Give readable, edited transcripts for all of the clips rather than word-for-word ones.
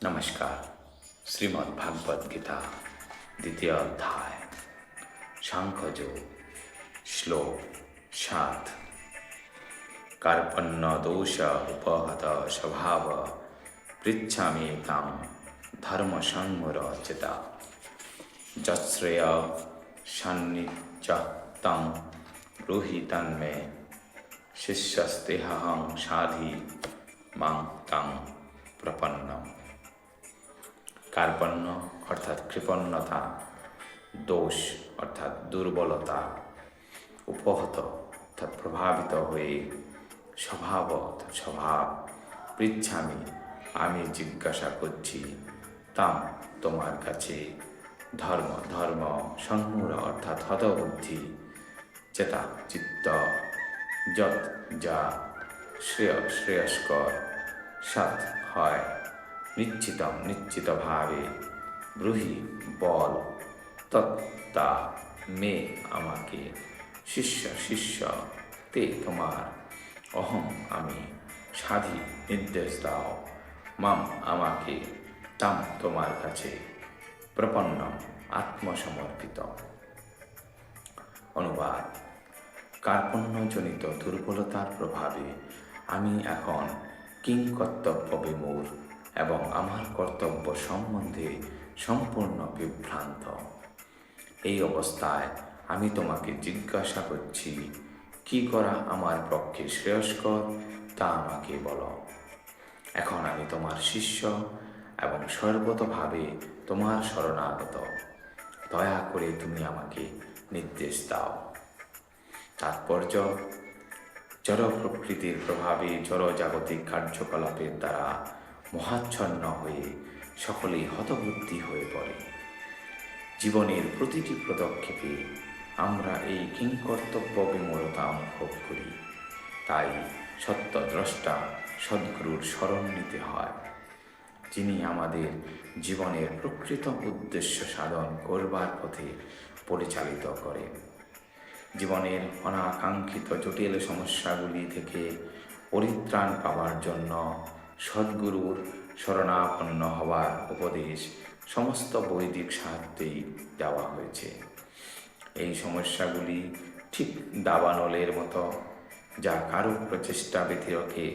নমস্কার। শ্রীমদ্ ভাগবত গীতা দ্বিতীয় অধ্যায় সাংখ্যযোগ শ্লোক 7। কার্পণ্য দোষ উপহত স্বভাব পৃচ্ছামি তাম ধর্ম সংমুরচিতা যশ্রেয় সান্নিধ্য তং ব্রূহি তন্মে শিষ্যস্তেহং সাধি মাং তং প্রপন্নম। কার্পণ্য অর্থাৎ কৃপণ্যতা, দোষ অর্থাৎ দুর্বলতা, উপহত অর্থাৎ প্রভাবিত হয়ে, স্বভাব অর্থাৎ স্বভাব, পৃচ্ছামি আমি জিজ্ঞাসা করছি, তাম তোমার কাছে, ধর্ম সংমূঢ় অর্থাৎ হতবুদ্ধি, চেতা চিত্ত, যৎ যা শ্রেয়স্কর, সৎ হয়, নিশ্চিতভাবে, ব্রূহি বল, তত্তা মে আমাকে, শিষ্য তে তোমার, অহং আমি, সাধি নির্দেশ দাও, মাম আমাকে, তাম তোমার কাছে, প্রপন্নম আত্মসমর্পিত। অনুবাদ: কার্পণ্যজনিত দুর্বলতার প্রভাবে আমি এখন কিংকর্তব্য বিমূঢ় এবং আমার কর্তব্য সম্বন্ধে সম্পূর্ণ বিভ্রান্ত। এই অবস্থায় আমি তোমাকে জিজ্ঞাসা করছি, কি করা আমার পক্ষে শ্রেয়স্কর তা আমাকে বলো। এখন আমি তোমার শিষ্য এবং সর্বতোভাবে তোমার শরণাগত। দয়া করে তুমি আমাকে নির্দেশ দাও। তাৎপর্য: জড় প্রকৃতির প্রভাবে জড়জাগতিক কার্যকলাপের দ্বারা মহাচ্ছন্ন হয়ে সকলেই হতবুদ্ধি হয়ে পড়ে। জীবনের প্রতিটি পদক্ষেপে আমরা এই কিংকর্তব্য বিমূঢ়তা অনুভব করি। তাই সত্যদ্রষ্টা সদ্গুরুর শরণ নিতে হয়, যিনি আমাদের জীবনের প্রকৃত উদ্দেশ্য সাধন করবার পথে পরিচালিত করেন। জীবনের অনাকাঙ্ক্ষিত জটিল সমস্যাগুলি থেকে পরিত্রাণ পাওয়ার জন্য সদ্গুরুর শরণাপন্ন হওয়ার উপদেশ সমস্ত বৈদিক সাহিত্যেই দেওয়া হয়েছে। এই সমস্যাগুলি ঠিক দাবানলের মতো, যা কারো প্রচেষ্টা ব্যতিরেকে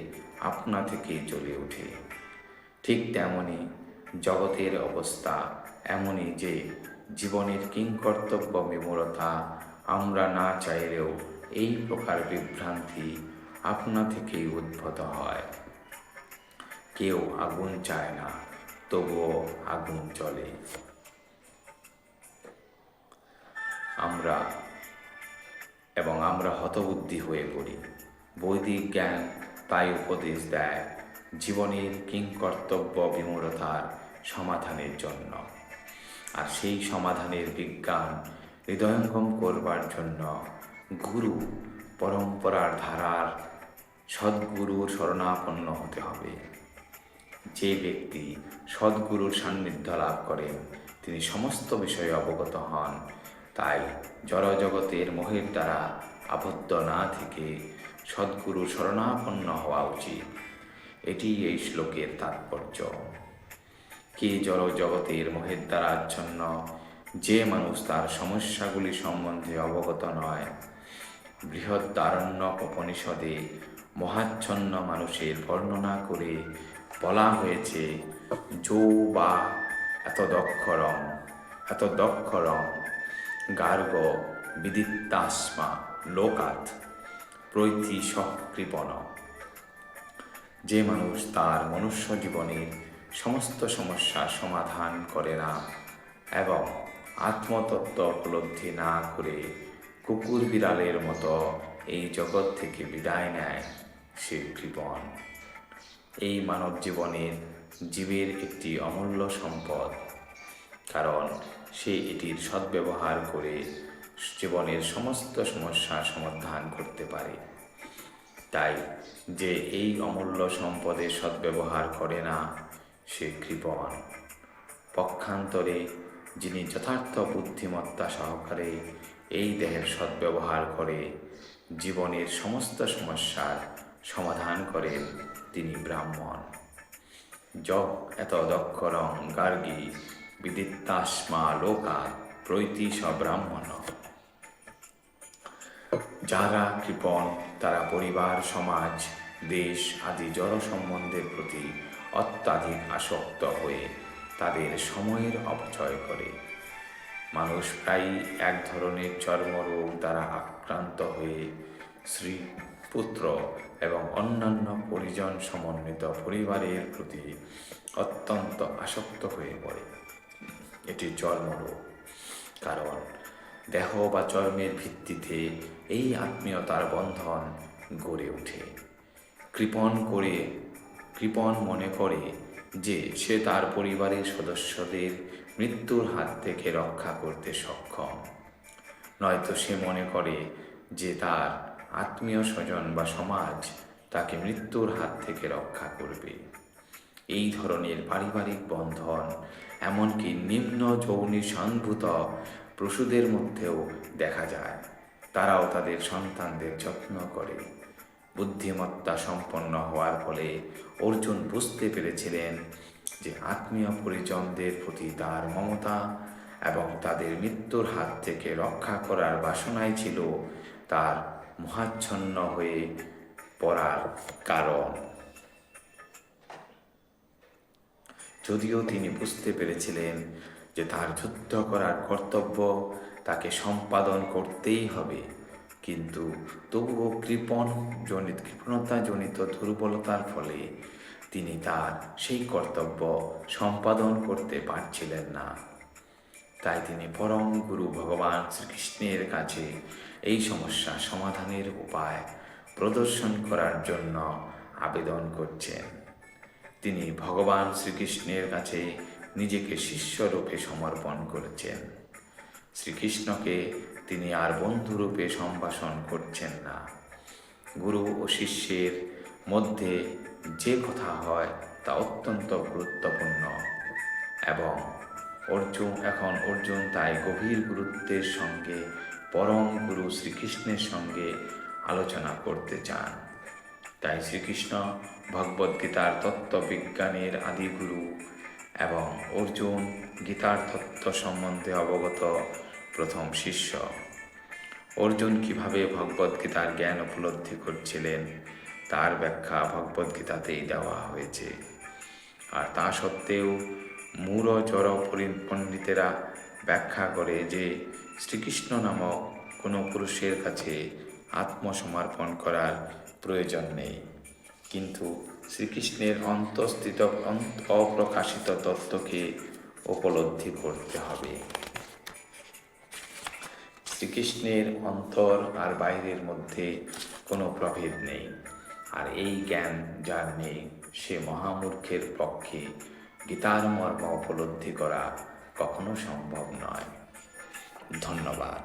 আপনা থেকেই চলে ওঠে। ঠিক তেমনি জগতের অবস্থা এমনই যে জীবনের কিংকর্তব্য বিমূঢ়তা আমরা না চাইলেও এই প্রকার বিভ্রান্তি আপনা থেকেই উদ্ভূত হয়। কেউ আগুন চায় না, তবুও আগুন জ্বলে। আমরা হতবুদ্ধি হয়ে পড়ি। বৈদিক জ্ঞান তাই উপদেশ দেয় জীবনের কিংকর্তব্য বিমূঢ়তার সমাধানের জন্য। আর সেই সমাধানের বিজ্ঞান হৃদয়ঙ্গম করবার জন্য গুরু পরম্পরার ধারার সদ্গুরুর শরণাপন্ন হতে হবে। যে ব্যক্তি সদ্গুরুর সান্নিধ্য লাভ করেন তিনি সমস্ত বিষয়ে অবগত হন। তাই জড়জগতের মোহের দ্বারা আবদ্ধ না থেকে সদ্গুরুর শরণাপন্ন হওয়া উচিত। এটি এই শ্লোকের তাৎপর্য। কে জড়জগতের মোহের দ্বারা আচ্ছন্ন? যে মানুষ তার সমস্যাগুলি সম্বন্ধে অবগত নয়। বৃহদারণ্যক উপনিষদে মহাচ্ছন্ন মানুষের বর্ণনা করে বলা হয়েছে, যো বা এত দক্ষরং গার্গ বিদিত্তাস্মা লোকাৎ প্রৈতি কৃপণ। যে মানুষ তার মনুষ্য জীবনের সমস্ত সমস্যার সমাধান করে না এবং আত্মতত্ত্ব উপলব্ধি না করে কুকুর বিড়ালের মতো এই জগৎ থেকে বিদায় নেয়, সে কৃপণ। এই মানব জীবনের জীবের একটি অমূল্য সম্পদ, কারণ সে এটির সদ্ব্যবহার করে জীবনের সমস্ত সমস্যার সমাধান করতে পারে। তাই যে এই অমূল্য সম্পদের সদ্ব্যবহার করে না, সে কৃপণ। পক্ষান্তরে যিনি যথার্থ বুদ্ধিমত্তা সহকারে এই দেহের সদ্ব্যবহার করে জীবনের সমস্ত সমস্যার সমাধান করেন, তিনি ব্রাহ্মণ। যক এত দক্ষরং গার্গী বিদিত্তাস্মা লোকাৎ প্রৈতিশ ব্রাহ্মণ। যারা কৃপণ তারা পরিবার, সমাজ, দেশ আদি জড় সম্বন্ধের প্রতি অত্যাধিক আসক্ত হয়ে তাদের সময়ের অপচয় করে। মানুষ প্রায়ই এক ধরনের চর্মরোগ দ্বারা আক্রান্ত হয়ে স্ত্রী, পুত্র এবং অন্যান্য পরিজন সমন্বিত পরিবারের প্রতি অত্যন্ত আসক্ত হয়ে পড়ে। এটি চর্মরোগ, কারণ দেহ বা চর্মের ভিত্তিতে এই আত্মীয়তার বন্ধন গড়ে ওঠে। কৃপণ মনে করে যে সে তার পরিবারের সদস্যদের মৃত্যুর হাত থেকে রক্ষা করতে সক্ষম, নয়তো সে মনে করে যে তার আত্মীয় স্বজন বা সমাজ তাকে মৃত্যুর হাত থেকে রক্ষা করবে। এই ধরনের পারিবারিক বন্ধন এমনকি নিম্ন যৌনি সংভূত পশুদের মধ্যেও দেখা যায়। তারাও তাদের সন্তানদের যত্ন করে। বুদ্ধিমত্তা সম্পন্ন হওয়ার ফলে অর্জুন বুঝতে পেরেছিলেন যে আত্মীয় পরিজনদের প্রতি তার মমতা এবং তাদের মৃত্যুর হাত থেকে রক্ষা করার বাসনাই ছিল তার মোহাচ্ছন্ন হয়ে পড়ার কারণ। যদিও তিনি বুঝতে পেরেছিলেন যে তার যুদ্ধ করার কর্তব্য তাকে করতেই হবে, কিন্তু তবুও কৃপণতাজনিত দুর্বলতার ফলে তিনি তার সেই কর্তব্য সম্পাদন করতে পারছিলেন না। তাই তিনি পরম গুরু ভগবান শ্রীকৃষ্ণের কাছে এই সমস্যা সমাধানের উপায় প্রদর্শন করার জন্য আবেদন করছেন। তিনি ভগবান শ্রীকৃষ্ণের কাছে নিজেকে শিষ্যরূপে সমর্পণ করেছেন। শ্রীকৃষ্ণকে তিনি আর বন্ধুরূপে সম্ভাষণ করছেন না। গুরু ও শিষ্যের মধ্যে যে কথা হয় তা অত্যন্ত গুরুত্বপূর্ণ এবং অর্জুন তাই গভীর গুরুত্বের সঙ্গে পরম গুরু শ্রীকৃষ্ণের সঙ্গে আলোচনা করতে চান। তাই শ্রীকৃষ্ণ ভগবদ্গীতার তত্ত্ববিজ্ঞানের আদিগুরু এবং অর্জুন গীতার তত্ত্ব সম্বন্ধে অবগত প্রথম শিষ্য। অর্জুন কিভাবে ভগবদ্গীতার জ্ঞান উপলব্ধি করছিলেন তার ব্যাখ্যা ভগবদ্গীতাতেই দেওয়া হয়েছে। আর তা সত্ত্বেও মূঢ়চর পণ্ডিতেরা ব্যাখ্যা করে যে শ্রীকৃষ্ণ নামক কোনো পুরুষের কাছে আত্মসমর্পণ করার প্রয়োজন নেই, কিন্তু শ্রীকৃষ্ণের অন্তঃস্থিত অপ্রকাশিত তত্ত্বকে উপলব্ধি করতে হবে। শ্রীকৃষ্ণের অন্তর আর বাইরের মধ্যে কোনো প্রভেদ নেই, আর এই জ্ঞান যার নেই সে মহামূর্খের পক্ষে গীতার মর্ম উপলব্ধি করা কখনো সম্ভব নয়। ধন্যবাদ।